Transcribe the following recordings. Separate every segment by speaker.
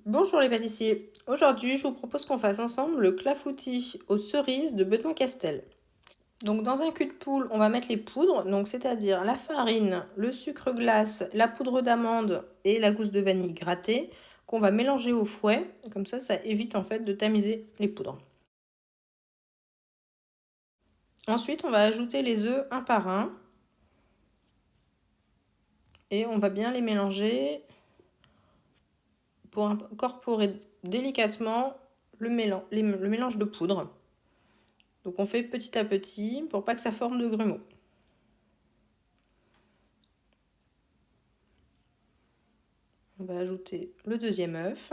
Speaker 1: Bonjour les pâtissiers. Aujourd'hui, je vous propose qu'on fasse ensemble le clafoutis aux cerises de Benoît-Castel. Donc dans un cul de poule, on va mettre les poudres, donc c'est-à-dire la farine, le sucre glace, la poudre d'amande et la gousse de vanille grattée qu'on va mélanger au fouet. Comme ça évite en fait de tamiser les poudres. Ensuite, on va ajouter les œufs un par un et on va bien les mélanger pour incorporer délicatement le mélange de poudre. Donc on fait petit à petit pour pas que ça forme de grumeaux. On va ajouter le deuxième œuf.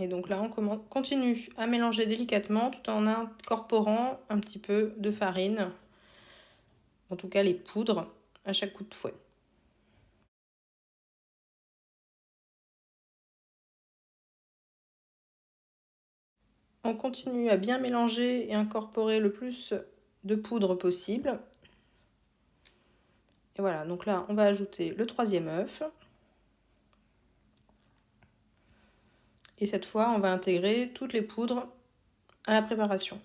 Speaker 1: Et donc là, on continue à mélanger délicatement tout en incorporant un petit peu de farine, en tout cas les poudres, à chaque coup de fouet. On continue à bien mélanger et incorporer le plus de poudre possible. Et voilà, donc là, on va ajouter le troisième œuf. Et cette fois, on va intégrer toutes les poudres à la préparation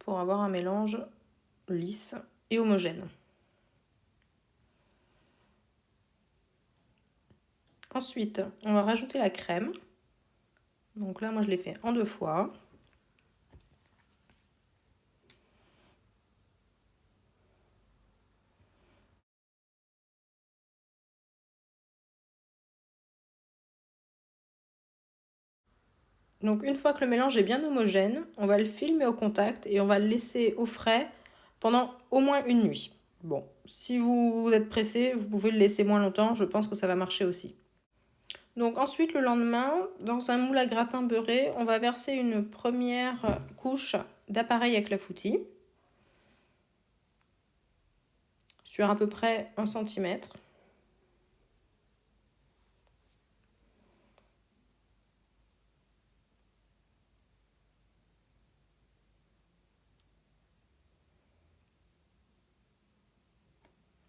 Speaker 1: pour avoir un mélange lisse et homogène. Ensuite, on va rajouter la crème. Donc là, moi, je l'ai fait en 2 fois. Donc une fois que le mélange est bien homogène, on va le filmer au contact et on va le laisser au frais pendant au moins une nuit. Bon, si vous êtes pressé, vous pouvez le laisser moins longtemps, je pense que ça va marcher aussi. Donc ensuite, le lendemain, dans un moule à gratin beurré, on va verser une première couche d'appareil à clafoutis sur à peu près 1 cm.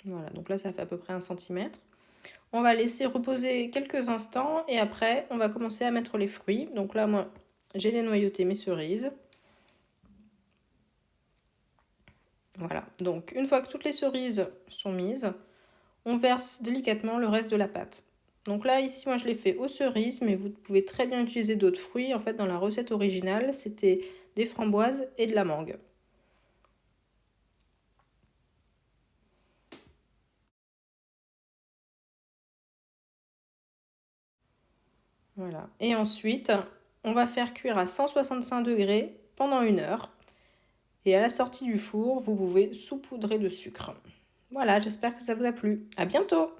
Speaker 1: Voilà, donc là, ça fait à peu près 1 cm. On va laisser reposer quelques instants et après, on va commencer à mettre les fruits. Donc là, moi, j'ai dénoyauté mes cerises. Voilà, donc une fois que toutes les cerises sont mises, on verse délicatement le reste de la pâte. Donc là, ici, moi, je l'ai fait aux cerises, mais vous pouvez très bien utiliser d'autres fruits. En fait, dans la recette originale, c'était des framboises et de la mangue. Voilà. Et ensuite, on va faire cuire à 165 degrés pendant 1 heure. Et à la sortie du four, vous pouvez saupoudrer de sucre. Voilà, j'espère que ça vous a plu. À bientôt!